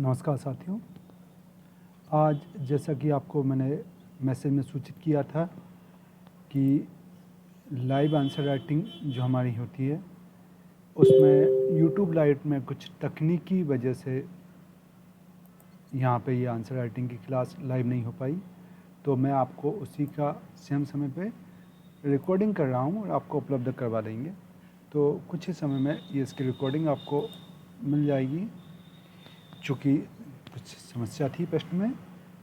नमस्कार साथियों। आज जैसा कि आपको मैंने मैसेज में सूचित किया था कि लाइव आंसर राइटिंग जो हमारी होती है उसमें यूट्यूब लाइव में कुछ तकनीकी वजह से यहाँ पे ये आंसर राइटिंग की क्लास लाइव नहीं हो पाई, तो मैं आपको उसी का सेम समय पे रिकॉर्डिंग कर रहा हूँ और आपको उपलब्ध करवा देंगे। तो कुछ ही समय में ये इसकी रिकॉर्डिंग आपको मिल जाएगी। चूँकि कुछ समस्या थी प्रश्न में,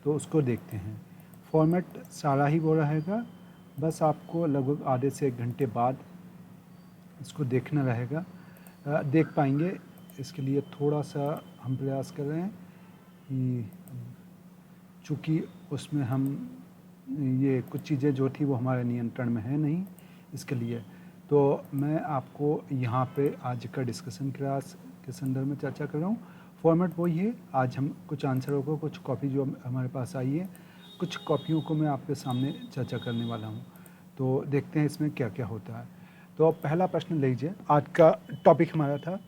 तो उसको देखते हैं। फॉर्मेट सारा ही वो रहेगा, बस आपको लगभग आधे से 1 घंटे बाद इसको देखना रहेगा। देख पाएंगे, इसके लिए थोड़ा सा हम प्रयास कर रहे हैं कि चूँकि उसमें हम ये कुछ चीज़ें जो थी वो हमारे नियंत्रण में है नहीं, इसके लिए तो मैं आपको यहाँ पे आज का डिस्कशन क्लास के संदर्भ में चर्चा कर रहा हूँ। फॉर्मेट वही है। आज हम कुछ आंसरों को, कुछ कॉपी जो हमारे पास आई है, कुछ कॉपियों को मैं आपके सामने चर्चा करने वाला हूँ। तो देखते हैं इसमें क्या क्या होता है। तो पहला प्रश्न लीजिए। आज का टॉपिक हमारा था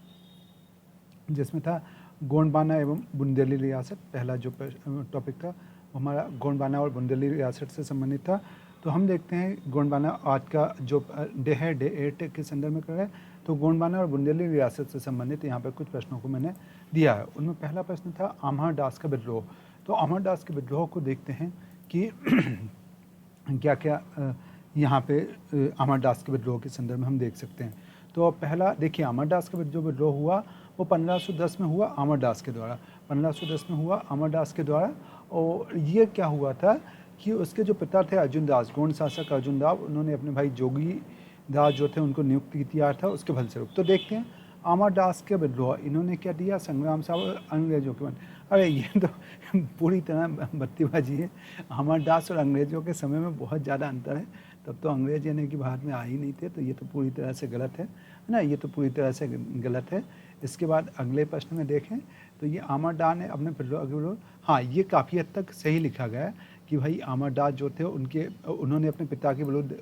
जिसमें था गोंडवाना एवं बुंदेली रियासत। पहला जो टॉपिक था वो हमारा गोंडवाना और बुंदेली रियासत से संबंधित था। तो हम देखते हैं गोंडवाना आज का जो डे है, डे 8 के संदर्भ में कर रहे हैं। तो गोंडवाना और बुंदेली रियासत से संबंधित यहाँ पर कुछ प्रश्नों को मैंने दिया है। उनमें पहला प्रश्न था अमरदास का विद्रोह। तो अमरदास के विद्रोह को देखते हैं कि क्या क्या यहाँ पे अमरदास के विद्रोह के संदर्भ में हम देख सकते हैं। तो पहला देखिए, अमरदास का जो विद्रोह हुआ वो 1510 में हुआ अमरदास के द्वारा। 1510 में हुआ अमरदास के द्वारा। और ये क्या हुआ था कि उसके जो पिता थे अर्जुन दास, गोंड शासक अर्जुन दास, उन्होंने अपने भाई जोगी दास जो थे उनको नियुक्त किया था उसके फलस्वरूप। तो देखते हैं अमरदास के विद्रोह, इन्होंने क्या दिया, संग्राम साहब और अंग्रेजों के मन। अरे ये तो पूरी तरह बत्तीबाजी है। अमरदास और अंग्रेजों के समय में बहुत ज़्यादा अंतर है। तब तो अंग्रेज यानी कि भारत में आ ही नहीं थे, तो ये तो पूरी तरह से गलत है ना, ये तो पूरी तरह से गलत है। इसके बाद अगले प्रश्न में देखें तो ये अमरदास ने अपने विद्रोह, हाँ ये काफ़ी हद तक सही लिखा गया है कि भाई अमरदास जो थे उन्होंने अपने पिता के विरुद्ध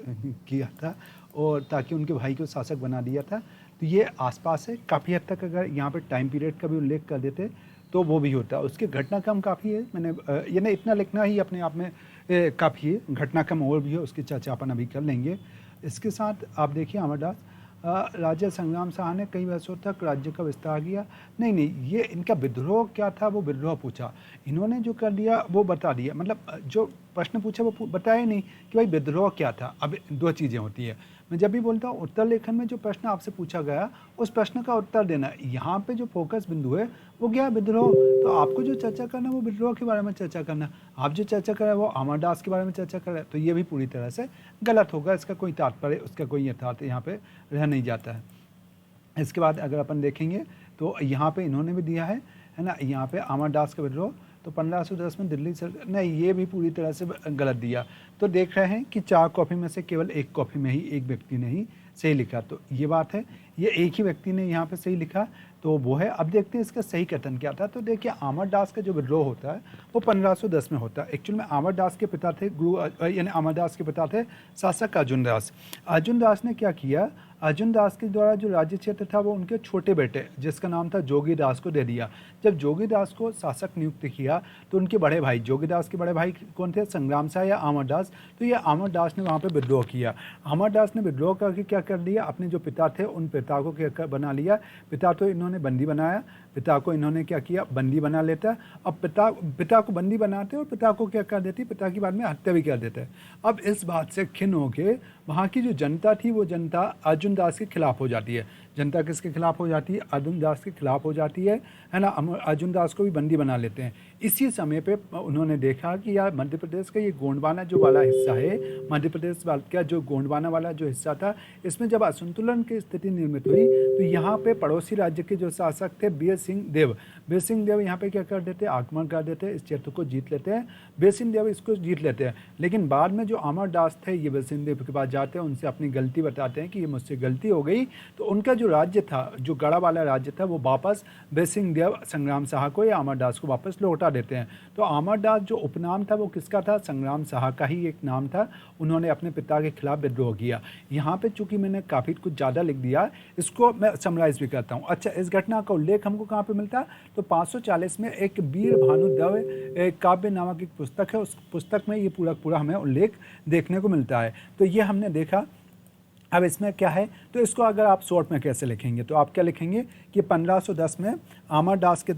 किया था और ताकि उनके भाई को शासक बना दिया था। तो ये आसपास है काफ़ी हद तक। अगर यहाँ पे टाइम पीरियड का भी उल्लेख कर देते तो वो भी होता। उसके घटनाक्रम काफ़ी है, मैंने यानी इतना लिखना ही अपने आप में काफ़ी है। घटनाक्रम और भी है, उसकी चर्चा अपन अभी कर लेंगे। इसके साथ आप देखिए अमरदास राजा संग्राम शाह ने कई वर्षों तक राज्य का विस्तार किया। नहीं, ये इनका विद्रोह क्या था वो विद्रोह पूछा, इन्होंने जो कर दिया वो बता दिया। मतलब जो प्रश्न पूछा वो बताया नहीं कि भाई विद्रोह क्या था। अब 2 चीज़ें होती है। मैं जब भी बोलता हूँ उत्तर लेखन में जो प्रश्न आपसे पूछा गया उस प्रश्न का उत्तर देना। यहाँ पे जो फोकस बिंदु है वो क्या है, विद्रोह। तो आपको जो चर्चा करना है वो विद्रोह के बारे में चर्चा करना। आप जो चर्चा कर रहे हैं वो अमरदास के बारे में चर्चा कर रहे हैं, तो ये भी पूरी तरह से गलत होगा। इसका कोई तात्पर्य, उसका कोई यथार्थ यहाँ पे रह नहीं जाता है। इसके बाद अगर अपन देखेंगे तो यहाँ पे इन्होंने भी दिया है ना, यहाँ पे अमरदास का विद्रोह तो 1510 में दिल्ली सरकार, नहीं ये भी पूरी तरह से गलत दिया। तो देख रहे हैं कि 4 कॉपी में से केवल 1 कॉपी में ही एक व्यक्ति ने ही सही लिखा। तो ये बात है, ये एक ही व्यक्ति ने यहाँ पे सही लिखा, तो वो है। अब देखते हैं इसका सही कथन क्या था। तो देखिए अमरदास का जो विद्रोह होता है वो 1510 में होता है। एक्चुअल में अमरदास के पिता थे यानी अमरदास के पिता थे शासक अर्जुन दास। अर्जुन दास ने क्या किया, अर्जुन दास के द्वारा जो राज्य क्षेत्र था वो उनके छोटे बेटे जिसका नाम था जोगी दास को दे दिया। जब जोगी दास को शासक नियुक्त किया तो उनके बड़े भाई, जोगी दास के बड़े भाई कौन थे, संग्राम शाह या अमरदास। तो ये अमरदास ने वहाँ पे विद्रोह किया। अमरदास ने विद्रोह करके क्या कर दिया, अपने जो पिता थे उन पिता को क्या बना लिया, पिता तो इन्होंने बंदी बनाया, पिता को इन्होंने क्या किया, बंदी बना लेता। अब पिता को बंदी बनाते और पिता को क्या कर देती, पिता की बाद में हत्या भी कर देते। अब इस बात से खिन्न होके वहाँ की जो जनता थी वो जनता अर्जुन दास के खिलाफ हो जाती है। जनता किसके खिलाफ हो जाती है, अर्जुन दास के खिलाफ हो जाती है ना। अर्जुन दास को भी बंदी बना लेते हैं। इसी समय पे उन्होंने देखा कि यार मध्य प्रदेश का ये गोंडवाना जो वाला हिस्सा है, मध्य प्रदेश का जो गोंडवाना वाला जो हिस्सा था, इसमें जब असंतुलन की स्थिति निर्मित हुई तो यहाँ पे पड़ोसी राज्य के जो शासक थे वीर सिंह देव यहाँ पे क्या कर देते, आक्रमण कर देते हैं, इस क्षेत्र को जीत लेते हैं। वीर सिंह देव इसको जीत लेते हैं। लेकिन बाद में जो अमरदास थे ये वीर सिंह देव के पास जाते हैं, उनसे अपनी गलती बताते हैं कि ये मुझसे गलती हो गई। तो उनका जो जो राज्य था, जो गढ़ा वाला राज्य था, वो वापस बेसिंह देव संग्राम शाह को या अमरदास को वापस लौटा देते हैं। तो अमरदास जो उपनाम था वो किसका था? संग्राम शाह का ही एक नाम था। उन्होंने अपने पिता के खिलाफ विद्रोह किया। यहाँ पे चूंकि मैंने काफ़ी कुछ ज़्यादा लिख दिया, इसको मैं समराइज भी करता हूँ। अच्छा, इस घटना का उल्लेख हमको कहाँ पे मिलता है? तो 540 में एक वीर भानुद्वय काव्य नामक एक पुस्तक है, उस पुस्तक में ये पूरा हमें उल्लेख देखने को मिलता है। तो ये हमने देखा। अब इसमें क्या है, तो इसको अगर आप शॉर्ट में कैसे लिखेंगे, तो आप क्या लिखेंगे कि 1510 में अमरदास के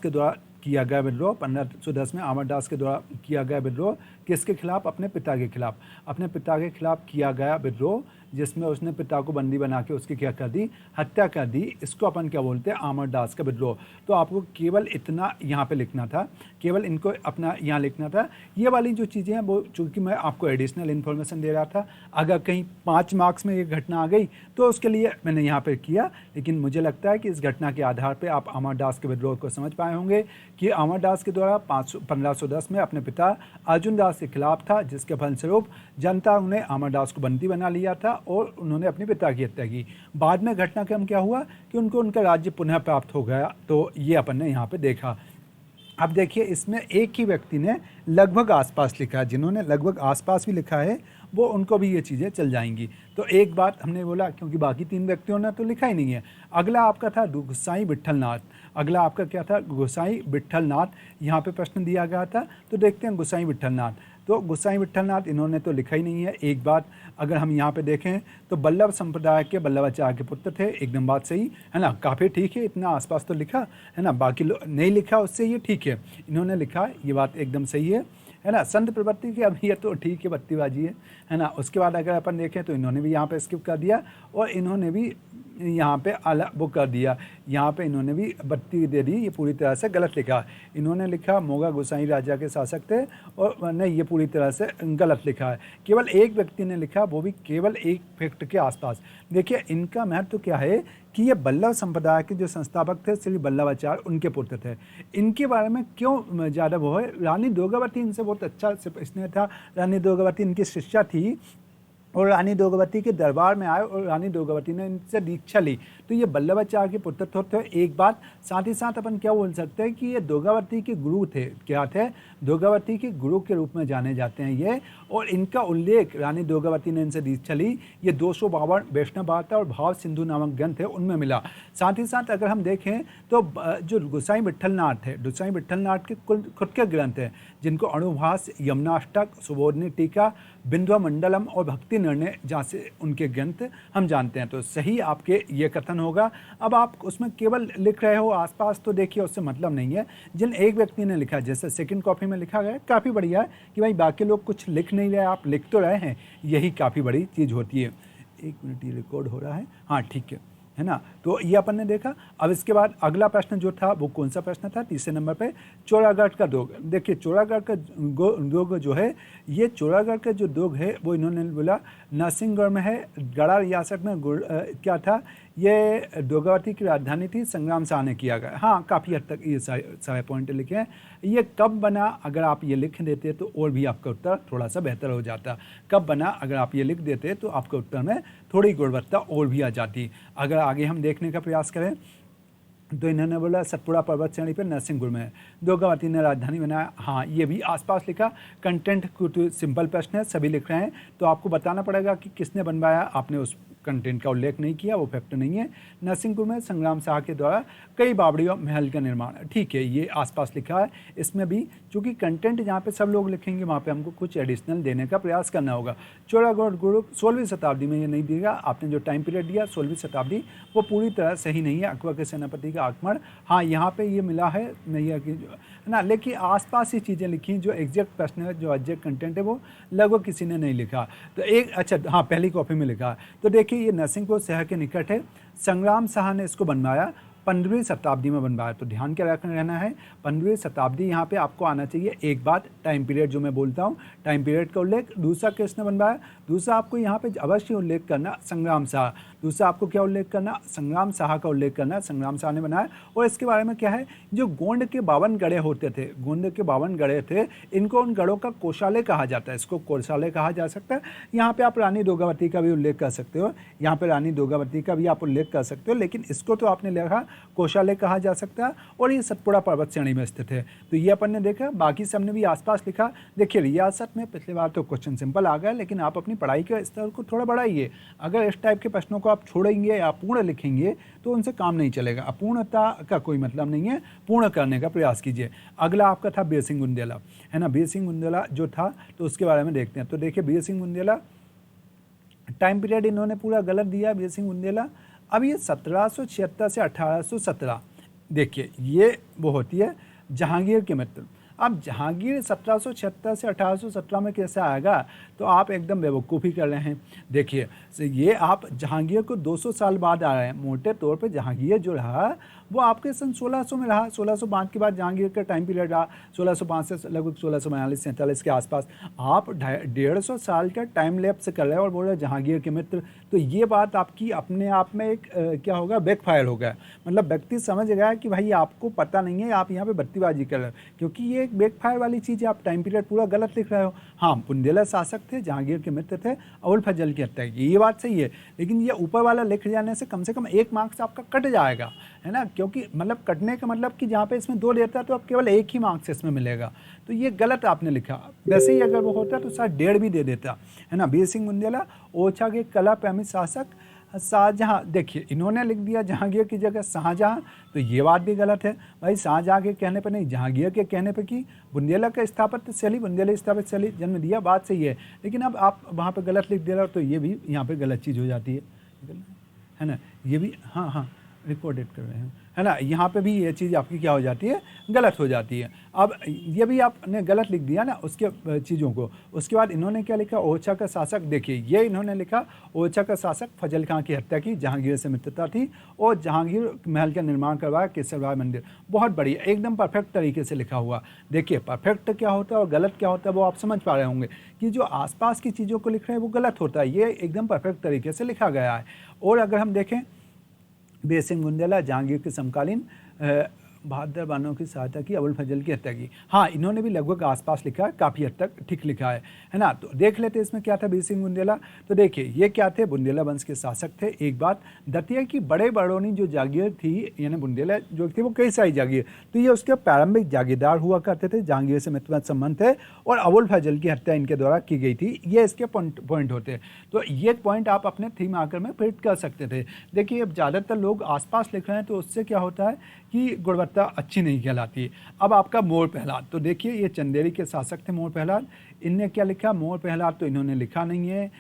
द्वारा किया गया विद्रोह, 1510 में अमरदास के द्वारा किया गया विद्रोह किसके खिलाफ? अपने पिता के खिलाफ। अपने पिता के खिलाफ किया गया विद्रोह जिसमें उसने पिता को बंदी बना के उसकी क्या कर दी? हत्या कर दी। इसको अपन क्या बोलते हैं? अमरदास का विद्रोह। तो आपको केवल इतना यहाँ पे लिखना था, केवल इनको अपना यहाँ लिखना था। ये वाली जो चीज़ें हैं वो चूँकि मैं आपको एडिशनल इन्फॉर्मेशन दे रहा था, अगर कहीं 5 मार्क्स में ये घटना आ गई तो उसके लिए मैंने यहाँ पर किया। लेकिन मुझे लगता है कि इस घटना के आधार पर आप अमरदास के विद्रोह को समझ पाए होंगे कि अमरदास के द्वारा 1510 में अपने पिता अर्जुन दास के खिलाफ था, जिसके फलस्वरूप जनता ने अमरदास को बंदी बना लिया था और उन्होंने अपने पिता की हत्या की। बाद में घटनाक्रम क्या हुआ कि उनको उनका राज्य पुनः प्राप्त हो गया। तो ये अपन ने यहाँ पे देखा। अब देखिए, इसमें एक ही व्यक्ति ने लगभग आसपास लिखा है। जिन्होंने लगभग आसपास भी लिखा है वो उनको भी ये चीज़ें चल जाएंगी। तो एक बात हमने बोला, क्योंकि बाकी 3 व्यक्तियों ने तो लिखा ही नहीं है। अगला आपका था गोसाई विट्ठलनाथ। अगला आपका क्या था? गोसाई विट्ठलनाथ। यहाँ पे प्रश्न दिया गया था, तो देखते हैं गोसाई विट्ठलनाथ। तो गोसाई विट्ठलनाथ इन्होंने तो लिखा ही नहीं है। एक बात अगर हम यहाँ पे देखें तो बल्लभ संप्रदाय के बल्लभाचार्य के पुत्र थे। एकदम बात सही है ना, काफ़ी ठीक है, इतना आसपास तो लिखा है ना, बाकी लोग नहीं लिखा उससे ये ठीक है, इन्होंने लिखा, ये बात एकदम सही है ना। संत प्रवृत्ति की अब ये तो ठीक है, बत्तीबाजी है ना। उसके बाद अगर अपन देखें तो इन्होंने भी यहाँ पे स्किप कर दिया और इन्होंने भी यहाँ पे अलग वो कर दिया, यहाँ पे इन्होंने भी बत्ती दे दी। ये पूरी तरह से गलत लिखा। इन्होंने लिखा मोगा गोसाई राजा के शासक थे, और नहीं, ये पूरी तरह से गलत लिखा है। केवल एक व्यक्ति ने लिखा, वो भी केवल एक फैक्ट के आसपास। देखिए, इनका महत्व क्या है कि ये बल्लभ संप्रदाय के जो संस्थापक थे श्री बल्लभाचार्य, उनके पुत्र थे। इनके बारे में क्यों ज़्यादा वो है? रानी दुर्गावती इनसे बहुत अच्छा स्नेह था। रानी दुर्गावती इनकी शिष्या थी और रानी दुर्गावती के दरबार में आए और रानी दुर्गावती ने इनसे दीक्षा ली। तो ये बल्लभाचार्य के पुत्र थे। एक बात साथ ही साथ अपन क्या बोल सकते हैं कि ये दुर्गावती के गुरु थे। क्या थे? दुर्गावती के गुरु के रूप में जाने जाते हैं ये। और इनका उल्लेख, रानी दुर्गावती ने इनसे दीक्षा ली, ये 252 वैष्णव वार्ता और भाव सिंधु नामक ग्रंथ है उनमें मिला। साथ ही साथ अगर हम देखें तो जो गोसाई विट्ठलनाथ है, गोसाई विट्ठलनाथ के खुद के ग्रंथ हैं, जिनको अणुभाष, यमुनाष्टक, सुबोधनी टीका, बिंदुआ मंडलम और भक्ति निर्णय, जहाँ से उनके ग्रंथ हम जानते हैं। तो सही आपके ये कथन होगा। अब आप उसमें केवल लिख रहे हो आसपास, तो देखिए उससे मतलब नहीं है। जिन एक व्यक्ति ने लिखा, जैसे सेकंड कॉपी में लिखा गया, काफ़ी बढ़िया है कि भाई बाकी लोग कुछ लिख नहीं रहे, आप लिख तो रहे हैं, यही काफ़ी बड़ी चीज़ होती है। 1 मिनट, ये रिकॉर्ड हो रहा है, हाँ ठीक है ना। तो ये अपन ने देखा। अब इसके बाद अगला प्रश्न जो था वो कौन सा प्रश्न था? 3 नंबर पे चौरागढ़ का दुर्ग। देखिए, चौरागढ़ का दुर्ग जो है, ये चौरागढ़ का जो दुर्ग है वो इन्होंने बोला नरसिंहगढ़ में है। गढ़ा रियासत में क्या था? ये दुर्गावती की राजधानी थी, संग्राम शाह ने किया गया। हाँ, काफ़ी हद तक ये सारे पॉइंट लिखे हैं। ये कब बना, अगर आप ये लिख देते तो और भी आपका उत्तर थोड़ा सा बेहतर हो जाता। कब बना, अगर आप ये लिख देते तो आपके उत्तर में थोड़ी गुणवत्ता और भी आ जाती। अगर आगे हम देखने का प्रयास करें तो इन्होंने बोला सतपुड़ा पर्वत श्रेणी पर नरसिंहगढ़ में दुर्गावती ने राजधानी बनाया। हाँ, ये भी आसपास लिखा। कंटेंट कुछ सिंपल प्रश्न है, सभी लिख रहे हैं, तो आपको बताना पड़ेगा कि किसने बनवाया। आपने उस कंटेंट का उल्लेख नहीं किया, वो फैक्ट नहीं है। नरसिंहगढ़ में संग्राम शाह के द्वारा कई बावड़ियों महल का निर्माण, ठीक है, ये आसपास लिखा है। इसमें भी चूँकि कंटेंट जहाँ पे सब लोग लिखेंगे वहाँ पे हमको कुछ एडिशनल देने का प्रयास करना होगा। चौरागढ़ गुरु 16वीं शताब्दी में ये नहीं दिया। आपने जो टाइम पीरियड दिया 16वीं शताब्दी, वो पूरी तरह सही नहीं है। अकबर के सेनापति का आगमन, हाँ यहाँ पे ये मिला है मैया की, है ना। लेकिन आसपास ही चीज़ें लिखी, जो एग्जैक्ट प्रश्न है, जो एग्जैक्ट कंटेंट है, वो लगभग किसी ने नहीं लिखा। तो एक अच्छा, हाँ, पहली कॉपी में लिखा। तो देखिए, ये नरसिंहपुर शहर के निकट है। संग्राम शाह ने इसको बनवाया, 15वीं शताब्दी में बनवाया। तो ध्यान क्या रहना है, 15वीं शताब्दी यहाँ पे आपको आना चाहिए। एक बात, टाइम पीरियड जो मैं बोलता हूँ, टाइम पीरियड का उल्लेख। दूसरा किसने बनवाया? दूसरा आपको यहाँ पे अवश्य उल्लेख करना, संग्राम शाह। दूसरा आपको क्या उल्लेख करना, संग्राम शाह का उल्लेख करना, संग्राम शाह ने बनाया। और इसके बारे में क्या है, जो गोंड के 52 गढ़े होते थे, गोंड के 52 गढ़े थे, इनको उन गढ़ों का कोषालय कहा जाता है, इसको कोषालय कहा जा सकता है। यहाँ पे आप रानी दुर्गावती का भी उल्लेख कर सकते हो, यहाँ पे रानी दुर्गावती का भी आप उल्लेख कर सकते हो, लेकिन इसको तो आपने लिखा कोषालय कहा जा सकता है। और ये सतपुड़ा पर्वत श्रेणी में स्थित है। तो ये अपन ने देखा, बाकी सबने भी आसपास लिखा। देखिए रियासत में पिछली बार तो क्वेश्चन सिंपल आ गया, लेकिन आप अपनी पढ़ाई के स्तर को थोड़ा बढ़ाइए। अगर इस टाइप के प्रश्नों को आप छोड़ेंगे या पूर्ण लिखेंगे तो उनसे काम नहीं चलेगा। अपूर्णता का कोई मतलब नहीं है, पूर्ण करने का प्रयास कीजिए। अगला आपका था बीर सिंह बुंदेला, है ना। बीर सिंह बुंदेला जो था, तो उसके बारे में देखते हैं। तो देखिए बीर सिंह बुंदेला, टाइम पीरियड इन्होंने पूरा गलत दिया बीर सिंह बुंदेला। अब ये 1776 से 1817, देखिए ये वो होती है जहांगीर के मित्र। अब जहांगीर 1776 से 1817 में कैसे आएगा, तो आप एकदम बेवकूफ़ी कर रहे हैं। देखिए ये आप जहांगीर को 200 साल बाद आ रहे हैं। मोटे तौर पे जहांगीर जो रहा वो आपके सन 1600 में रहा। 1605 के बाद जहांगीर का टाइम पीरियड रहा, 1605 से लगभग 1642-47 के आसपास। आप 150 साल का टाइम लैप्स कर रहे हैं और बोल रहे हैं जहांगीर के मित्र। तो ये बात आपकी अपने आप में एक क्या होगा, बैकफायर हो गया। मतलब व्यक्ति समझ गया कि भाई आपको पता नहीं है, आप यहाँ पे बत्तीबाजी कर रहे हो, क्योंकि ये एक बैकफायर वाली चीज़ है। आप टाइम पीरियड पूरा गलत लिख रहे हो। हाँ, बुंदेला शासक थे, जहांगीर के मित्र थे, अबुल फजल की हत्या की, ये बात सही है। लेकिन ये ऊपर वाला लिख जाने से कम 1 मार्क्स आपका कट जाएगा, है ना। क्योंकि मतलब कटने का मतलब कि जहाँ पे इसमें 2 लेता तो अब केवल 1 ही मार्क्स इसमें मिलेगा। तो ये गलत आपने लिखा। वैसे ही अगर वो होता तो शायद 1.5 भी दे देता, है ना। बीर सिंह बुंदेला ओरछा के कला प्रेमी शासक शाहजहाँ, देखिए इन्होंने लिख दिया जहांगीर की जगह शाहजहाँ, तो ये बात भी गलत है भाई। शाहजहाँ के कहने पर नहीं, जहांगीर के कहने पर की बुंदेला का स्थापत्य शैली, बुंदेली स्थापत्य शैली जन्म दिया, बात सही है। लेकिन अब आप वहाँ पे गलत लिख दे रहे हो, तो ये भी यहाँ पे गलत चीज़ हो जाती है ना। ये भी हाँ रिकॉर्डेड कर रहे हैं, है ना। यहाँ पे भी ये चीज़ आपकी क्या हो जाती है, गलत हो जाती है। अब ये भी आपने गलत लिख दिया ना उसके चीज़ों को। उसके बाद इन्होंने क्या लिखा, ओरछा का शासक, देखिए ये इन्होंने लिखा ओरछा का शासक फजल खां की हत्या की, जहांगीर से मित्रता थी और जहांगीर महल का निर्माण करवाया, केसरबाग मंदिर। बहुत बढ़िया, एकदम परफेक्ट तरीके से लिखा हुआ। देखिए परफेक्ट क्या होता है और गलत क्या होता है वो आप समझ पा रहे होंगे कि जो आसपास की चीज़ों को लिख रहे हैं वो गलत होता है, ये एकदम परफेक्ट तरीके से लिखा गया है। और अगर हम देखें बीर सिंह बुंदेला जहांगीर के समकालीन बहादुर बानों की सहायता की, अबुल फजल की हत्या की। हाँ, इन्होंने भी लगभग आसपास लिखा है, काफ़ी हद तक ठीक लिखा है ना। तो देख लेते इसमें क्या था बीर सिंह बुंदेला। तो देखिए ये क्या थे, बुंदेला वंश के शासक थे। एक बात दतिया की बड़े बड़ौनी जो जागीर थी, यानी बुंदेला जो थी वो कई सारी जागीर, तो ये उसके प्रारंभिक जागीरदार हुआ करते थे, जहांगीर से मित्रवत संबंध थे और अबुल फजल की हत्या इनके द्वारा की गई थी। ये इसके पॉइंट होते। तो ये पॉइंट आप अपने थीम आकर में फिट कर सकते थे। देखिए अब ज़्यादातर लोग आसपास लिख रहे हैं, तो उससे क्या होता है कि गुणवत्ता अच्छी नहीं कहलाती। अब आपका मोर पहलाद, तो देखिए ये चंदेरी के शासक थे मोर पहलाद। इनने क्या लिखा, मोर पहलाद तो इन्होंने लिखा नहीं है।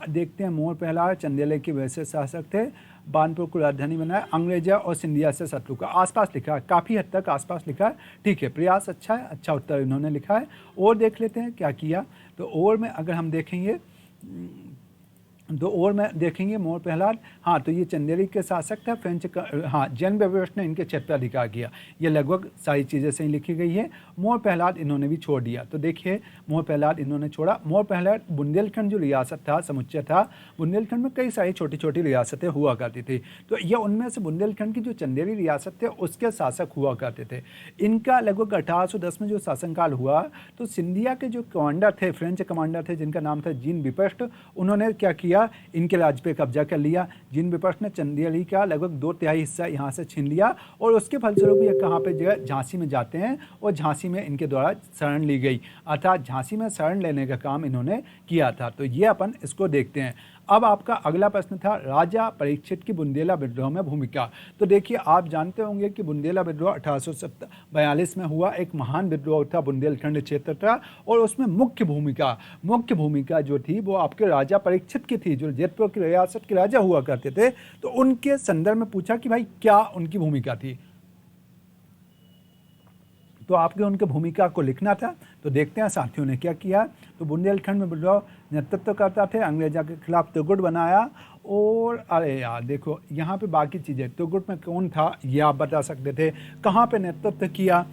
देखते हैं, मोर पहलाद चंदेले के वैसे शासक थे, बानपुर को राजधानी बनाया, अंग्रेजा और सिंधिया से शत्रु का, आसपास लिखा है, काफ़ी हद तक आसपास लिखा है। ठीक है, प्रयास अच्छा है, अच्छा उत्तर इन्होंने लिखा है। और देख लेते हैं क्या किया। तो और में अगर हम देखेंगे तो और में देखेंगे मोर पहलाद, हाँ तो ये चंदेरी के शासक था, फ्रेंच का, हाँ जैन व्यवस्था ने इनके क्षेत्राधिकार किया। ये लगभग सारी चीज़ें सही लिखी गई है। मोर पहलाद इन्होंने भी छोड़ दिया। तो देखिए मोर पहलाद इन्होंने छोड़ा। मोर पहलाद बुंदेलखंड जो रियासत था, समुच्चय था, बुंदेलखंड में कई सारी छोटी छोटी रियासतें हुआ करती थी। तो ये उनमें से बुंदेलखंड की जो चंदेरी रियासत थे उसके शासक हुआ करते थे। इनका लगभग 1810 में जो शासनकाल हुआ, तो सिंधिया के जो कमांडर थे, फ्रेंच कमांडर थे, जिनका नाम था जीन विपेस्ट, उन्होंने क्या किया, इनके राज्य पे कब्जा कर लिया। जीन विपेस्ट ने चंदेरी का लगभग 2/3 हिस्सा यहाँ से छीन लिया और उसके फलस्वरूप ये कहाँ पे जो है झांसी में जाते हैं और झांसी में इनके द्वारा शरण ली गई, अर्थात झांसी में शरण लेने का काम इन्होंने किया था। तो ये अपन इसको देखते हैं। अब आपका अगला प्रश्न था राजा परीक्षित की बुंदेला विद्रोह में भूमिका। तो देखिए आप जानते होंगे कि बुंदेला विद्रोह 1842 में हुआ, एक महान विद्रोह था, बुंदेलखंड क्षेत्र था और उसमें मुख्य भूमिका जो थी वो आपके राजा परीक्षित की थी, जो जयपुर की रियासत के राजा हुआ करते थे। तो उनके संदर्भ में पूछा कि भाई क्या उनकी भूमिका थी, तो आपके उनके भूमिका को लिखना था। तो देखते हैं साथियों ने क्या किया। तो बुंदेलखंड में विद्रोह नेतृत्व करता थे, अंग्रेजा के खिलाफ त्रिगुट बनाया। और अरे यार देखो यहाँ पे बाकी चीज़ें, त्रिगुट में कौन था ये आप बता सकते थे, कहाँ पे नेतृत्व किया,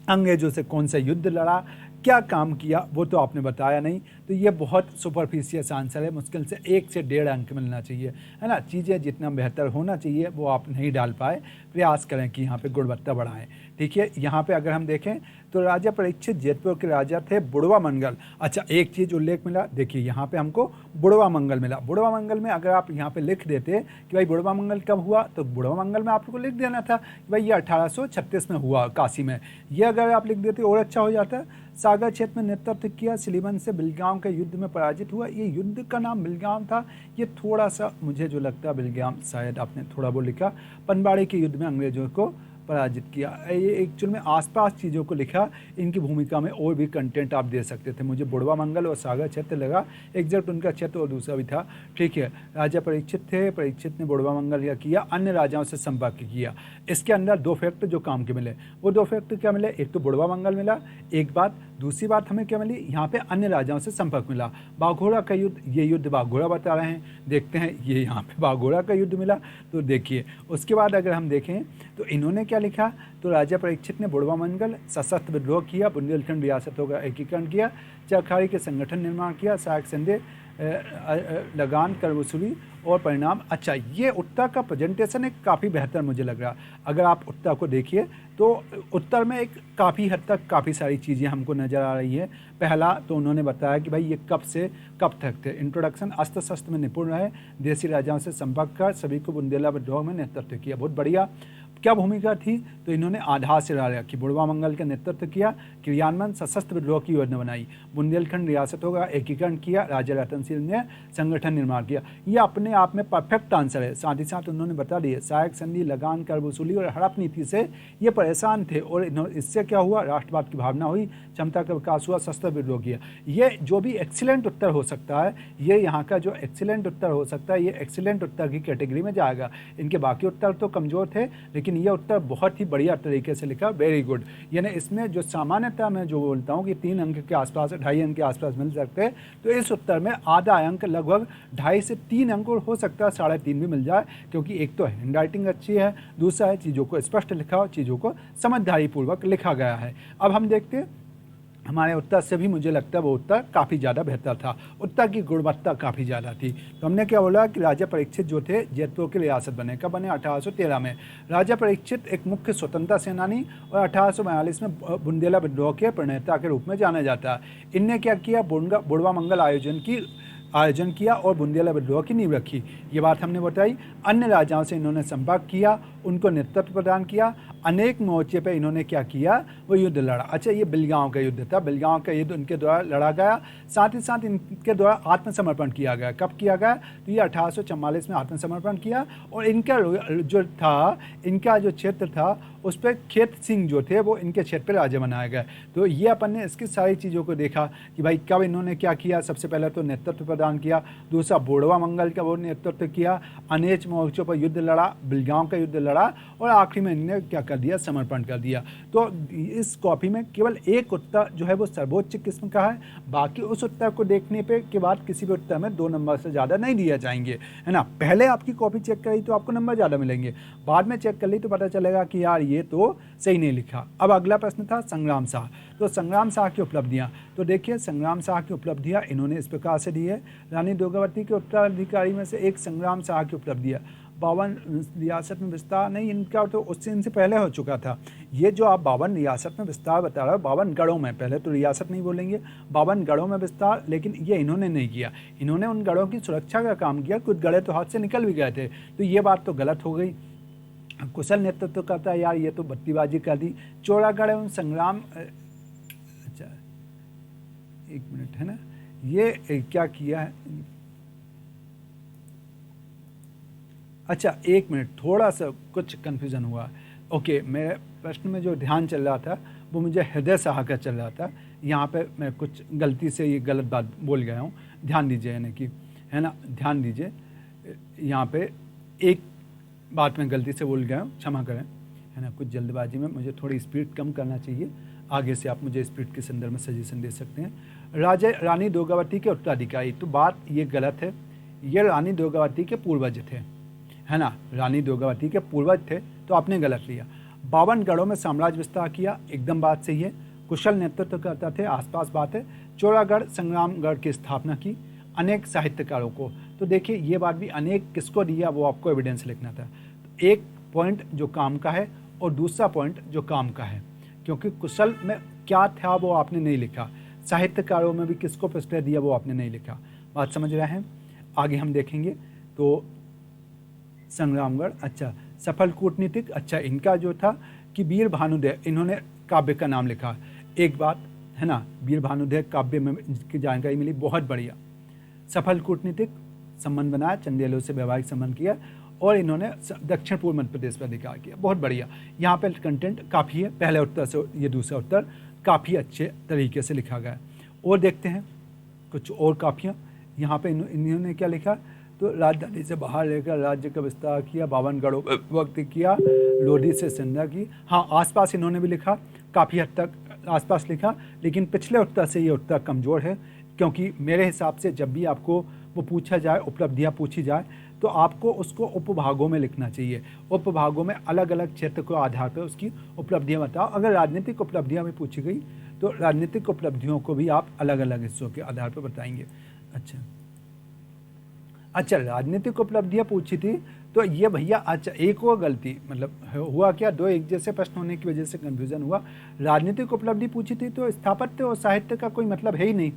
अंग्रेजों से कौन सा युद्ध लड़ा, क्या काम किया, वो तो आपने बताया नहीं। तो ये बहुत सुपरफिशियल आंसर है, मुश्किल से 1 से 1.5 अंक मिलना चाहिए, है ना। चीज़ें जितना बेहतर होना चाहिए वो आप नहीं डाल पाए, प्रयास करें कि यहाँ पे गुणवत्ता बढ़ाएं। ठीक है, यहाँ पे अगर हम देखें तो राजा परीक्षित जयपुर के राजा थे, बुढ़वा मंगल। अच्छा, एक चीज़ उल्लेख मिला, देखिए यहाँ पे हमको बुढ़वा मंगल मिला। बुढ़वा मंगल में अगर आप यहाँ पे लिख देते कि भाई बुढ़वा मंगल कब हुआ, तो बुढ़वा मंगल में आपको लिख देना था कि भाई ये 1836 में हुआ काशी में, ये अगर आप लिख देते और अच्छा हो जाता। सागर क्षेत्र में नेतृत्व किया, सिलीवन से बिलगाम के युद्ध में पराजित हुआ। ये युद्ध का नाम बिलगाम था, ये थोड़ा सा मुझे जो लगता है बिलगाम शायद आपने थोड़ा वो लिखा, पनवाड़ी के युद्ध में अंग्रेजों को पराजित किया। ये एक्चुअल में आसपास चीज़ों को लिखा, इनकी भूमिका में और भी कंटेंट आप दे सकते थे। मुझे बुढ़वा मंगल और सागर क्षेत्र लगा, एग्जैक्ट उनका क्षेत्र और दूसरा भी था। ठीक है, राजा परीक्षित थे, परीक्षित ने बुढ़वा मंगल क्या किया, अन्य राजाओं से संपर्क किया। इसके अंदर 2 फैक्ट जो काम के मिले, वो 2 फैक्ट क्या मिले, एक तो बुढ़वा मंगल मिला, एक बात, दूसरी बात हमें क्या मिली, यहाँ पे अन्य राजाओं से संपर्क मिला। बाघोड़ा का युद्ध, ये युद्ध बाघोड़ा बता रहे हैं, देखते हैं ये यहाँ पे बाघोड़ा का युद्ध मिला। तो देखिए उसके बाद अगर हम देखें तो इन्होंने क्या लिखा, तो राजा परीक्षित ने बुढ़वा मंगल, सशस्त्र विद्रोह किया, बुंदेलखंड रियासतों का एकीकरण किया, चरखाड़ी के संगठन निर्माण किया, सहायक संदेह, लगान, कर वसूली और परिणाम। अच्छा, ये उत्तर का प्रेजेंटेशन एक काफ़ी बेहतर मुझे लग रहा। अगर आप उत्तर को देखिए तो उत्तर में एक काफ़ी हद तक काफ़ी सारी चीज़ें हमको नज़र आ रही है। पहला तो उन्होंने बताया कि भाई ये कब से कब तक थे। इंट्रोडक्शन, अस्त्र शस्त्र में निपुण रहे, देसी राजाओं से संपर्क कर सभी को बुंदेला विद्रोह में नेतृत्व किया। बहुत बढ़िया। क्या भूमिका थी, तो इन्होंने आधार से डाला कि बुढ़वा मंगल का नेतृत्व किया, क्रियान्वयन सशस्त्र विद्रोह की योजना बनाई, बुंदेलखंड रियासतों का एकीकरण किया, राजा रतन सिंह ने संगठन निर्माण किया। ये अपने आप में परफेक्ट आंसर है। साथ ही साथ उन्होंने बता दिया सहायक संधि, लगान, कर वसूली और हड़प नीति से ये परेशान थे और इससे क्या हुआ, राष्ट्रवाद की भावना हुई, क्षमता का विकास हुआ, सशस्त्र विद्रोह किया। ये जो भी एक्सीलेंट उत्तर हो सकता है, ये यहाँ का जो एक्सीलेंट उत्तर हो सकता है, ये एक्सीलेंट उत्तर की कैटेगरी में जाएगा। इनके बाकी उत्तर तो कमज़ोर थे, लेकिन ये उत्तर बहुत ही बढ़िया तरीके से लिखा, वेरी गुड। यानी इसमें जो सामान्यतः मैं जो बोलता हूँ कि 3 अंक के आसपास, 2.5 अंक के आसपास मिल सकते हैं, तो इस उत्तर में आधा अंक, लगभग 2.5 से 3 अंक, और हो सकता है 3.5 भी मिल जाए, क्योंकि एक तो हैंड राइटिंग अच्छी है, दूसरा है चीज़ों को स्पष्ट लिखा और चीज़ों को समझदारी पूर्वक लिखा गया है। अब हम देखते हैं हमारे उत्तर से भी मुझे लगता है वो उत्तर काफ़ी ज़्यादा बेहतर था, उत्तर की गुणवत्ता काफ़ी ज़्यादा थी। तो हमने क्या बोला कि राजा परीक्षित जो थे जयपुर के रियासत बने, कब बने, 1813 में। राजा परीक्षित एक मुख्य स्वतंत्रता सेनानी और 1842 में बुंदेला विद्रोह के प्रणेता के रूप में जाना जाता है। इनने क्या किया, बुढ़वा मंगल आयोजन किया और बुंदेला विद्रोह की नींव रखी, ये बात हमने बताई। अन्य राजाओं से इन्होंने संपर्क किया, उनको नेतृत्व प्रदान किया, अनेक मोर्चे पे इन्होंने क्या किया, वो युद्ध लड़ा। अच्छा, ये बिलगांव का युद्ध था, बिलगांव का युद्ध इनके द्वारा लड़ा गया, साथ ही साथ इनके द्वारा आत्मसमर्पण किया गया। कब किया गया, तो ये 1844 में आत्मसमर्पण किया, और इनका जो था, इनका जो क्षेत्र था उस पर खेत सिंह जो थे वो इनके क्षेत्र पर राजा बनाए गए। तो ये अपन ने इसकी सारी चीज़ों को देखा कि भाई कब इन्होंने क्या किया। सबसे पहले तो नेतृत्व प्रदान किया, दूसरा बुढ़वा मंगल का वो नेतृत्व किया, अनेक मोर्चों पर युद्ध लड़ा, बिलगांव का युद्ध लड़ा, और आखिरी में इन्होंने क्या कर दिया, समर्पण कर दिया। तो इस कॉपी में केवल एक उत्तर जो है वो सर्वोच्च किस्म का है, बाकी उस उत्तर को देखने पे के बाद किसी भी उत्तर में 2 नंबर से ज़्यादा नहीं दिए जाएंगे, है ना। पहले आपकी कॉपी चेक करी तो आपको नंबर ज़्यादा मिलेंगे, बाद में चेक कर ली तो पता चलेगा कि यार ये तो सही नहीं लिखा। अब अगला प्रश्न था संग्राम शाह। तो संग्राम शाह की उपलब्धियाँ, तो देखिए संग्राम शाह की उपलब्धियाँ इन्होंने इस प्रकार से दी है। रानी दुर्गावती के उत्तराधिकारी में से एक संग्राम शाह की उपलब्धि है। 52 रियासत में विस्तार, नहीं इनका तो उससे इनसे पहले हो चुका था। ये जो आप 52 रियासत में विस्तार बता रहे हो, 52 गढ़ों में, पहले तो रियासत नहीं बोलेंगे, 52 गढ़ों में विस्तार, लेकिन ये इन्होंने नहीं किया। इन्होंने उन गढ़ों की सुरक्षा का काम किया, कुछ गढ़े तो हाथ से निकल भी गए थे, तो ये बात तो गलत हो गई। कुशल नेतृत्व करता है, यार ये तो बत्तीबाजी कर दी। चौरागढ़ एवं संग्राम, अच्छा 1 मिनट, है ना, ये क्या किया है, अच्छा 1 मिनट, थोड़ा सा कुछ कन्फ्यूज़न हुआ। ओके, मेरे प्रश्न में जो ध्यान चल रहा था वो मुझे हृदय शाह का चल रहा था, यहाँ पे मैं कुछ गलती से ये गलत बात बोल गया हूँ, ध्यान दीजिए, यानी कि, है ना, ध्यान दीजिए। यहाँ पे एक बात में गलती से बोल गया हूँ, क्षमा करें, है ना, कुछ जल्दबाजी में मुझे थोड़ी स्पीड कम करना चाहिए। आगे से आप मुझे स्पीड के संदर्भ में सजेशन दे सकते हैं। रानी दुर्गावती के उत्तराधिकारी, तो बात ये गलत है, ये रानी दुर्गावती के पूर्वज थे, है ना, रानी दुर्गावती के पूर्वज थे, तो आपने गलत लिया। 52 गढ़ों में साम्राज्य विस्तार किया, एकदम बात सही है। कुशल नेतृत्व करते थे, आसपास बात है। चौड़ागढ़ संग्रामगढ़ की स्थापना की, अनेक साहित्यकारों को। तो देखिए ये बात भी अनेक किसको दिया वो आपको एविडेंस लिखना था। तो एक पॉइंट जो काम का है और दूसरा पॉइंट जो काम का है, क्योंकि कुशल में क्या था वो आपने नहीं लिखा, साहित्यकारों में भी किसको प्रश्रय दिया वो आपने नहीं लिखा। बात समझ रहे हैं? आगे हम देखेंगे तो संग्रामगढ़, अच्छा सफल कूटनीतिक, अच्छा इनका जो था कि वीर भानुदेव, इन्होंने काव्य का नाम लिखा। एक बात है ना, वीर भानुदेव काव्य में की जानकारी मिली, बहुत बढ़िया। सफल कूटनीतिक, संबंध बनाया, चंदेलों से वैवाहिक संबंध किया और इन्होंने दक्षिण पूर्व मध्य प्रदेश पर अधिकार किया, बहुत बढ़िया। यहाँ पे कंटेंट काफ़ी है, पहले उत्तर से ये दूसरा उत्तर काफ़ी अच्छे तरीके से लिखा गया है। और देखते हैं कुछ और काफ़ियाँ। यहाँ पे इन्होंने क्या लिखा, तो राजधानी से बाहर लेकर राज्य का विस्तार किया, 52 गढ़ों वक्त किया, लोधी से संध्या की। हाँ, आसपास इन्होंने भी लिखा, काफ़ी हद तक आसपास लिखा, लेकिन पिछले उत्तर से ये उत्तर कमज़ोर है, क्योंकि मेरे हिसाब से जब भी आपको वो पूछा जाए, उपलब्धियाँ पूछी जाए, तो आपको उसको उपभागों में लिखना चाहिए। उपभागों में अलग अलग क्षेत्र को आधार पर उसकी उपलब्धियाँ बताओ। अगर राजनीतिक उपलब्धियाँ भी पूछी गई तो राजनीतिक उपलब्धियों को भी आप अलग अलग हिस्सों के आधार पर बताएंगे। अच्छा राजनीतिक उपलब्धियाँ पूछी थी तो ये भैया, अच्छा एक और गलती, मतलब हुआ क्या, दो एक जैसे प्रश्न होने की वजह से कन्फ्यूज़न हुआ। राजनीतिक उपलब्धि पूछी थी तो स्थापत्य और साहित्य का कोई मतलब है ही नहीं।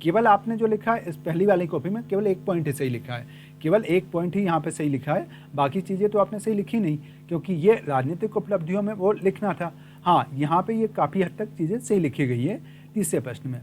केवल आपने जो लिखा है इस पहली वाली कॉपी में केवल एक पॉइंट ही सही लिखा है, केवल एक पॉइंट ही यहाँ पे सही लिखा है, बाकी चीज़ें तो आपने सही लिखी नहीं, क्योंकि ये राजनीतिक उपलब्धियों में वो लिखना था। हाँ, यहाँ पे ये काफ़ी हद तक चीज़ें सही लिखी गई है तीसरे प्रश्न में।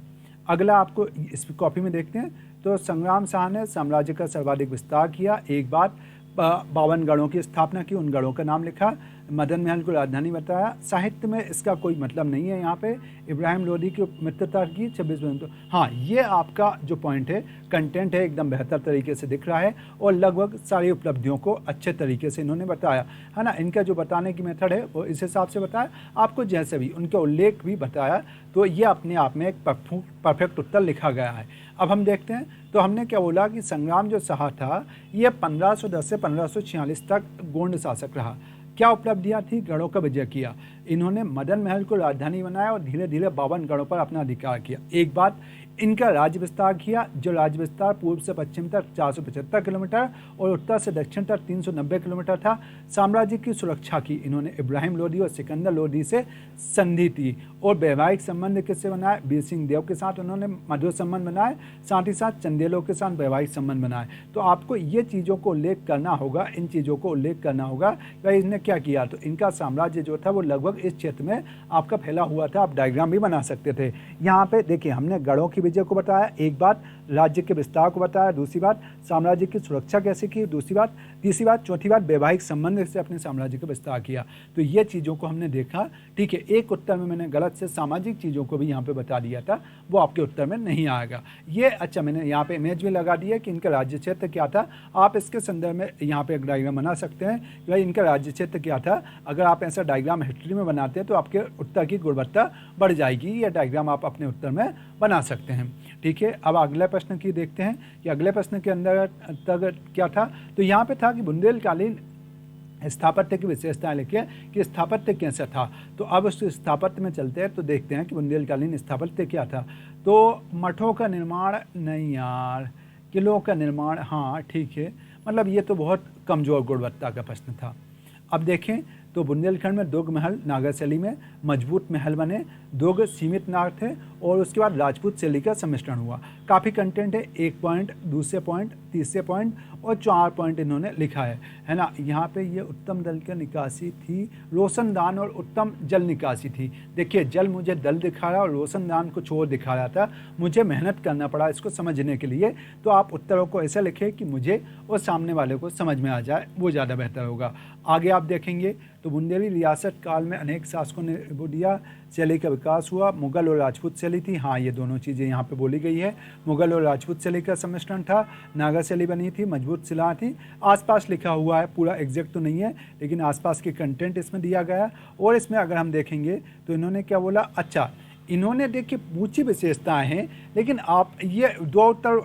अगला आपको इस कॉपी में देखते हैं तो संग्राम शाह ने साम्राज्य का सर्वाधिक विस्तार किया, एक बात 52 गढ़ों की स्थापना की, उन गढ़ों का नाम लिखा, मदन महल को राजधानी बताया। साहित्य में इसका कोई मतलब नहीं है, यहाँ पे इब्राहिम लोदी की मित्रता की 26। हाँ, ये आपका जो पॉइंट है, कंटेंट है, एकदम बेहतर तरीके से दिख रहा है और लगभग सारी उपलब्धियों को अच्छे तरीके से इन्होंने बताया है ना। इनका जो बताने की मेथड है वो इस हिसाब से बताया, आपको जैसे भी उनका उल्लेख भी बताया, तो ये अपने आप में एक परफेक्ट उत्तर लिखा गया है। अब हम देखते हैं तो हमने क्या बोला कि संग्राम जो शाह था ये 1510 से 1546 तक गोंड शासक रहा। क्या उपलब्धियां थी, गढ़ों का विजय किया, इन्होंने मदन महल को राजधानी बनाया और धीरे धीरे 52 गढ़ों पर अपना अधिकार किया। एक बात, इनका राज्य विस्तार किया, जो राज्य विस्तार पूर्व से पश्चिम तक 475 किलोमीटर और उत्तर से दक्षिण तक 390 किलोमीटर था। साम्राज्य की सुरक्षा की इन्होंने इब्राहिम लोदी और सिकंदर लोदी से संधि थी और वैवाहिक संबंध किससे बनाए, वीर सिंह देव के साथ उन्होंने मधुर संबंध बनाए, साथ ही साथ चंदेलों के साथ वैवाहिक संबंध बनाए। तो आपको ये चीज़ों को उल्लेख करना होगा, इन चीज़ों को उल्लेख करना होगा कि इसने क्या किया। तो इनका साम्राज्य जो था वो लगभग इस क्षेत्र में आपका फैला हुआ था। आप डायग्राम भी बना सकते थे। यहाँ पे देखिए हमने गढ़ों की विजय को बताया, एक बात राज्य के विस्तार को बताया, दूसरी बात साम्राज्य की सुरक्षा कैसे की, दूसरी बात, तीसरी बात, चौथी बात वैवाहिक संबंध से अपने साम्राज्य का विस्तार किया। तो ये चीज़ों को हमने देखा, ठीक है। एक उत्तर में मैंने गलत से सामाजिक चीज़ों को भी यहाँ पे बता दिया था, वो आपके उत्तर में नहीं आएगा। ये अच्छा, मैंने यहाँ पे इमेज भी लगा दी है कि इनका राज्य क्षेत्र क्या था। आप इसके संदर्भ में यहाँ पे एक डायग्राम बना सकते हैं कि भाई इनका राज्य क्षेत्र क्या था। अगर आप ऐसा डायग्राम हिस्ट्री में बनाते हैं तो आपके उत्तर की गुणवत्ता बढ़ जाएगी। यह डायग्राम आप अपने उत्तर में बना सकते हैं, ठीक है। अब अगले प्रश्न की देखते हैं कि अगले प्रश्न के अंदर तक क्या था। तो यहाँ पे था कि बुंदेलकालीन स्थापत्य की विशेषताएं लिखिए कि स्थापत्य कैसा था। तो अब उस स्थापत्य में चलते हैं तो देखते हैं कि बुंदेलकालीन स्थापत्य क्या था। तो मठों का निर्माण नहीं यार, किलों का निर्माण, हाँ ठीक है, मतलब ये तो बहुत कमज़ोर गुणवत्ता का प्रश्न था। अब देखें तो बुंदेलखंड में दुर्ग महल नागर शैली में मजबूत महल बने, दुर्ग सीमित नाग थे और उसके बाद राजपूत शैली का सम्मिश्रण हुआ। काफ़ी कंटेंट है, एक पॉइंट, दूसरे पॉइंट, तीसरे पॉइंट और 4 पॉइंट इन्होंने लिखा है ना। यहाँ पे ये उत्तम दल की निकासी थी, रोशनदान और उत्तम जल निकासी थी। देखिए जल मुझे दल दिखा रहा और रोशनदान कुछ और दिखा रहा था, मुझे मेहनत करना पड़ा इसको समझने के लिए। तो आप उत्तरों को ऐसा लिखें कि मुझे और सामने वाले को समझ में आ जाए, वो ज़्यादा बेहतर होगा। आगे आप देखेंगे तो बुंदेली रियासत काल में अनेक शासकों ने दिया, शैली का विकास हुआ, मुगल और राजपूत शैली थी। हाँ, ये दोनों चीज़ें यहाँ पे बोली गई है। मुगल और राजपूत शैली का सम्मिश्रण था, नागा शैली बनी थी, मजबूत शिला थी। आसपास लिखा हुआ है, पूरा एग्जैक्ट तो नहीं है लेकिन आसपास के कंटेंट इसमें दिया गया। और इसमें अगर हम देखेंगे तो इन्होंने क्या बोला, अच्छा इन्होंने देखिए ऊंची विशेषताएं हैं, लेकिन आप ये दो उत्तर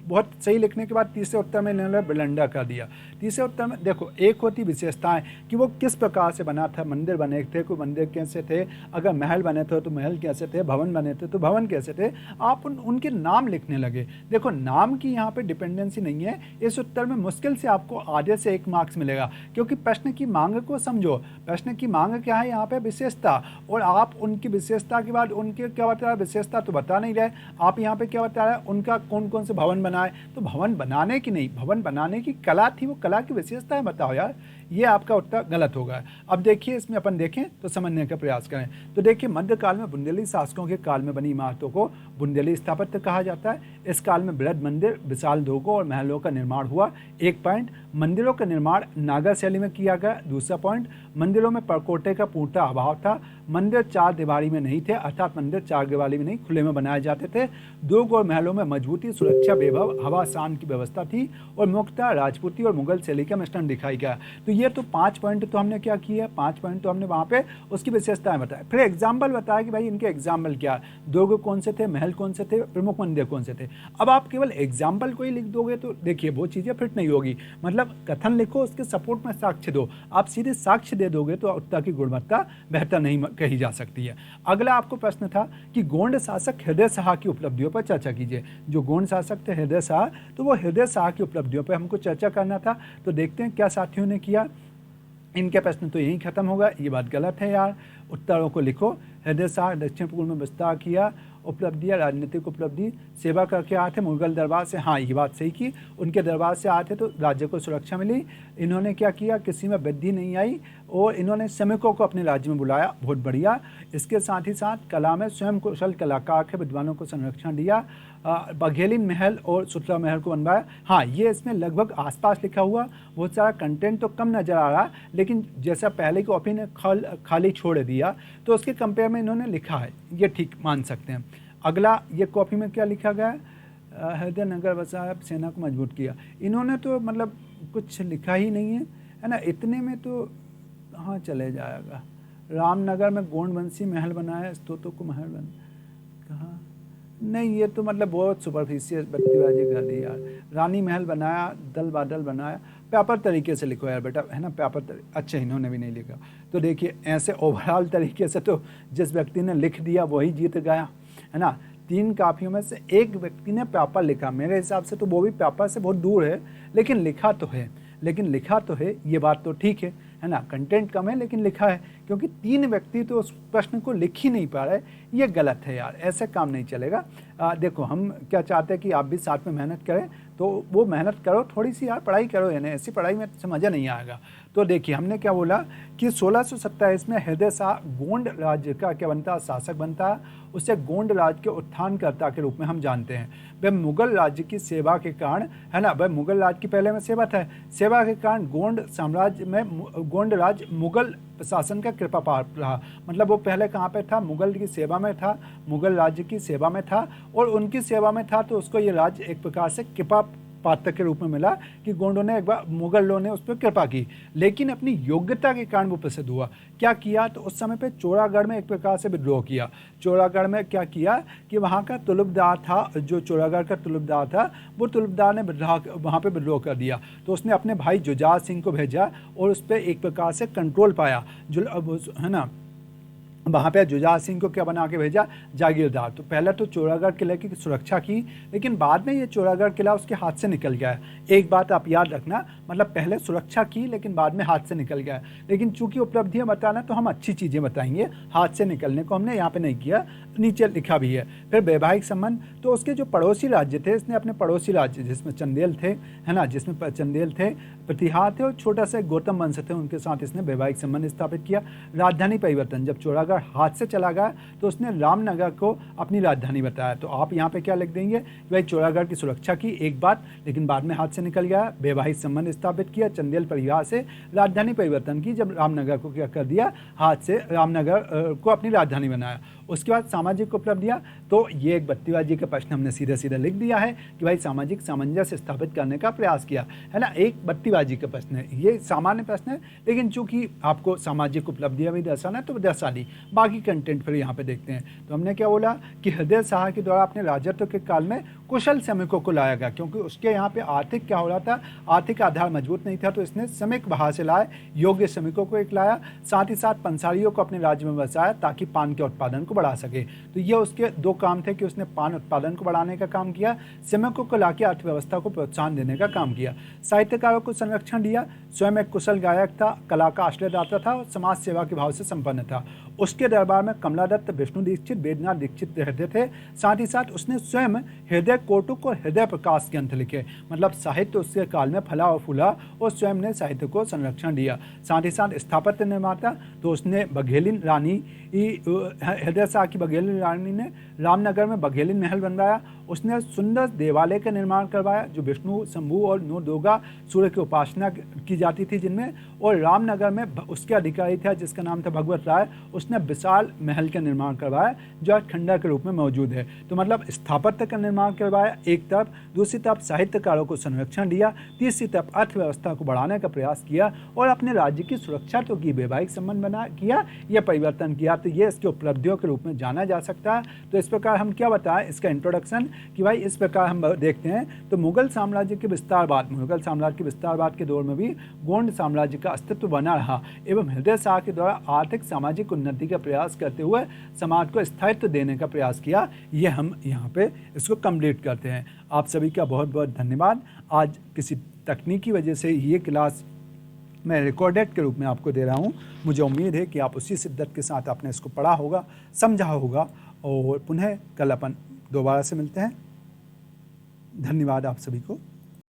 बहुत सही लिखने के बाद तीसरे उत्तर में इन्होंने विलंडा कर दिया। तीसरे उत्तर में देखो, एक होती विशेषताएं कि वो किस प्रकार से बना था, मंदिर बने थे, कोई मंदिर कैसे थे, अगर महल बने थे तो महल कैसे थे, भवन बने थे तो भवन कैसे थे, आप उनके नाम लिखने लगे। देखो नाम की यहाँ पे डिपेंडेंसी नहीं है। इस उत्तर में मुश्किल से आपको आधे से 1 मार्क्स मिलेगा, क्योंकि प्रश्न की मांग को समझो। प्रश्न की मांग क्या है यहाँ पे? विशेषता। और आप उनकी विशेषता के बाद उनके क्या बता रहे हैं? विशेषता तो बता नहीं रहे आप। यहाँ पे क्या बता रहे हैं? उनका कौन कौन से भवन बनाए। तो भवन बनाने की नहीं, भवन बनाने की कला थी, वो कला की विशेषता है, बताओ यार। ये आपका उत्तर गलत होगा। अब देखिए इसमें अपन देखें तो समझने का प्रयास करें। तो देखिए मध्यकाल में बुंदेली शासकों के काल में बनी इमारतों को बुंदेली स्थापत्य कहा जाता है। इस काल में बृहद मंदिर, विशाल दुर्गों और महलों का निर्माण हुआ। 1 पॉइंट। मंदिरों का निर्माण नागर शैली में किया गया। दूसरा पॉइंट, मंदिरों में परकोटे का पूर्णतः अभाव था। मंदिर 4 दीवारी में नहीं थे, अर्थात मंदिर 4 दीवारी में नहीं, खुले में बनाए जाते थे। दुर्ग और महलों में मजबूती, सुरक्षा, वैभव, हवा शान की व्यवस्था थी और मुख्यतः राजपूती और मुगल शैली का मिश्रण दिखाई गया। तो ये तो 5 पॉइंट तो हमने क्या किया, 5 पॉइंट तो हमने वहाँ पे उसकी विशेषताएं बताया। फिर एग्जाम्पल बताया कि भाई इनके एग्जाम्पल क्या, दुर्ग कौन से थे, महल कौन से थे, प्रमुख मंदिर कौन से थे। अब आप केवल एग्जाम्पल को ही लिख दोगे तो देखिए वो चीज़ें फिट नहीं होगी। मतलब कथन लिखो, उसके सपोर्ट में साक्ष्य दो। आप सीधे साक्ष्य दे दोगे तो उत्तर की गुणवत्ता बेहतर नहीं कही जा सकती है। अगला आपको प्रश्न था कि गोंड शासक हृदय शाह की उपलब्धियों पर चर्चा कीजिए। जो गोंड शासक थे हृदय शाह, तो वो हृदय शाह की उपलब्धियों पर हमको चर्चा करना था। तो देखते हैं क्या साथियों ने किया। इनके प्रश्न तो यहीं खत्म होगा, ये बात गलत है यार। उत्तरों को लिखो। हृदय शाह दक्षिण पूर्व में विस्तार किया। उपलब्धियाँ, राजनीतिक उपलब्धि, सेवा करके आए थे मुगल दरबार से, हाँ ये बात सही की, उनके दरबार से आए थे तो राज्य को सुरक्षा मिली। इन्होंने क्या किया, किसी में वृद्धि नहीं आई और इन्होंने श्रमिकों को अपने राज्य में बुलाया, बहुत बढ़िया। इसके साथ ही साथ कला में स्वयं कुशल कलाकार के विद्वानों को संरक्षण दिया। बघेलिन महल और सुतला महल को बनवाया। हाँ ये इसमें लगभग आसपास लिखा हुआ, बहुत सारा कंटेंट तो कम नज़र आ रहा, लेकिन जैसा पहले की कॉपी ने खाली छोड़ दिया तो उसके कंपेयर में इन्होंने लिखा है, ये ठीक मान सकते हैं। अगला ये कॉपी में क्या लिखा गया, हृदय नगर बसाया, सेना को मजबूत किया। इन्होंने तो मतलब कुछ लिखा ही नहीं है ना, इतने में तो हाँ चले जाएगा। रामनगर में गोंडवंशी महल बनाया, स्तोतों को महल बन कहा नहीं, ये तो मतलब बहुत सुपरफिशियल बत्तीबाजी कर दी यार। रानी महल बनाया, दल बादल बनाया, पेपर तरीके से लिखो यार बेटा, है ना, पेपर अच्छा इन्होंने भी नहीं लिखा। तो देखिए ऐसे ओवरऑल तरीके से तो जिस व्यक्ति ने लिख दिया वही जीत गया, है ना। 3 कापियों में से एक व्यक्ति ने पेपर लिखा, मेरे हिसाब से तो वो भी पेपर से बहुत दूर है, लेकिन लिखा तो है, ये बात तो ठीक है ना। कंटेंट कम है लेकिन लिखा है, क्योंकि 3 व्यक्ति तो उस प्रश्न को लिख ही नहीं पा रहे, ये गलत है यार, ऐसे काम नहीं चलेगा। देखो हम क्या चाहते हैं कि आप भी साथ में मेहनत करें, तो वो मेहनत करो थोड़ी सी यार, पढ़ाई करो, यानी ऐसी पढ़ाई में से मज़ा नहीं आएगा। तो देखिए हमने क्या बोला कि 1627 में हृदय शाह गोंड राज्य का क्या बनता है, शासक बनता है। उसे गोंड राज्य के उत्थानकर्ता के रूप में हम जानते हैं। वह मुगल राज्य की सेवा के कारण, है ना, वह मुगल राज्य की पहले में सेवा था, सेवा के कारण गोंड साम्राज्य में गोंड राज्य मुगल प्रशासन का कृपा पात्र रहा। मतलब वो पहले कहाँ पे था, मुगल की सेवा में था, मुगल राज्य की सेवा में था और उनकी सेवा में था, तो उसको ये राज्य एक प्रकार से कृपा पात्र के रूप में मिला कि गोंडों ने एक बार मुगलों ने उस पर कृपा की, लेकिन अपनी योग्यता के कारण वो प्रसिद्ध हुआ। क्या किया, तो उस समय पे चौरागढ़ में एक प्रकार से विद्रोह किया। चौरागढ़ में क्या किया कि वहाँ का तुलुबदार था, जो चौरागढ़ का तुलुबदार था, वो तुलुबदार ने वहाँ पे विद्रोह कर दिया। तो उसने अपने भाई जुजात सिंह को भेजा और उस पर एक प्रकार से कंट्रोल पाया, जो है ना, वहाँ पे जुजात सिंह को क्या बना के भेजा, जागीरदार। तो पहले तो चौरागढ़ किले की सुरक्षा की, लेकिन बाद में ये चौरागढ़ किला उसके हाथ से निकल गया। एक बात आप याद रखना, मतलब पहले सुरक्षा की लेकिन बाद में हाथ से निकल गया। लेकिन चूंकि उपलब्धियाँ बताना तो हम अच्छी चीज़ें बताएंगे, हाथ से निकलने को हमने यहाँ पे नहीं किया, नीचे लिखा भी है। फिर वैवाहिक संबंध, तो उसके जो पड़ोसी राज्य थे, इसने अपने पड़ोसी राज्य जिसमें चंदेल थे, है ना, जिसमें चंदेल थे, प्रतिहार थे और छोटा सा गौतम वंश थे, उनके साथ इसने वैवाहिक संबंध स्थापित किया। राजधानी परिवर्तन, जब चौरागढ़ हाथ से चला गया तो उसने रामनगर को अपनी राजधानी बताया। तो आप यहाँ पे क्या लिख देंगे, भाई चौरागढ़ की सुरक्षा की एक बात, लेकिन बाद में हाथ से निकल गया, वैवाहिक संबंध स्थापित किया चंदेल परिवार से, राजधानी परिवर्तन की, जब रामनगर को क्या कर दिया, हाथ से रामनगर को अपनी राजधानी बनाया। उसके बाद सामाजिक उपलब्धियाँ, तो ये एक बत्तीबाजी का प्रश्न हमने सीधे सीधे लिख दिया है कि भाई सामाजिक सामंजस्य स्थापित करने का प्रयास किया, है ना। एक बत्तीबाजी का प्रश्न है, ये सामान्य प्रश्न है, लेकिन चूंकि आपको सामाजिक उपलब्धियाँ भी दर्शाना है तो दर्शा ली। बाकी कंटेंट फिर यहाँ पे देखते हैं। तो हमने क्या बोला कि हृदय साहा के द्वारा अपने राजत्व के काल में कुशल श्रमिकों को लाया गया, क्योंकि उसके यहाँ पे आर्थिक क्या हो रहा था, आर्थिक आधार मजबूत नहीं था, तो इसने श्रमिक बाहर से लाए, योग्य श्रमिकों को एक लाया, साथ ही साथ पंसारियों को अपने राज्य में बसाया ताकि पान के उत्पादन को बढ़ा सके। तो ये उसके दो काम थे कि उसने पान उत्पादन को बढ़ाने का काम किया, श्रमिकों को लाके अर्थव्यवस्था को प्रोत्साहन देने का काम किया। साहित्यकारों को संरक्षण दिया, स्वयं एक कुशल गायक था, कला का आश्रयदाता था और समाज सेवा के भाव से संपन्न था। उसके दरबार में कमला दत्त, विष्णु दीक्षित, वेदनाथ दीक्षित रहते थे। साथ ही साथ उसने स्वयं हृदय कोटुक और हृदय प्रकाश ग्रंथ लिखे, मतलब साहित्य उसके काल में फला और फूला और स्वयं ने साहित्य को संरक्षण दिया। साथ ही साथ स्थापत्य निर्माता, तो उसने बघेलिन रानी, हृदय शाह की बघेलिन रानी ने रामनगर में बघेलिन महल बनवाया। उसने सुंदर देवालय का निर्माण करवाया जो विष्णु, शंभु और नौ दुर्गा सूर्य की उपासना की जाती थी जिनमें, और रामनगर में उसके अधिकारी था जिसका नाम था भगवत राय, उसने विशाल महल का निर्माण करवाया जो आज खंडर के रूप में मौजूद है। तो मतलब स्थापत्य का निर्माण करवाया एक तरफ, दूसरी तरफ साहित्यकारों को संरक्षण दिया, तीसरी तरफ अर्थव्यवस्था को बढ़ाने का प्रयास किया और अपने राज्य की सुरक्षा तो की, वैवाहिक संबंध बना किया, यह परिवर्तन किया। तो ये इसके उपलब्धियों के रूप में जाना जा सकता है। तो इस प्रकार हम क्या बताएं इसका इंट्रोडक्शन कि भाई इस प्रकार हम देखते हैं तो मुगल साम्राज्य के विस्तारवाद, मुगल साम्राज्य के विस्तारवाद के दौर में भी गोंड साम्राज्य का अस्तित्व बना रहा एवं हृदय शाह के द्वारा आर्थिक सामाजिक उन्नति का प्रयास करते हुए समाज को स्थायित्व देने का प्रयास किया। ये हम यहाँ पे इसको कंप्लीट करते हैं। आप सभी का बहुत बहुत धन्यवाद। आज किसी तकनीकी वजह से ये क्लास मैं रिकॉर्डेड के रूप में आपको दे रहा हूँ। मुझे उम्मीद है कि आप उसी शिद्दत के साथ आपने इसको पढ़ा होगा, समझा होगा, और पुनः कल अपन दोबारा से मिलते हैं। धन्यवाद आप सभी को।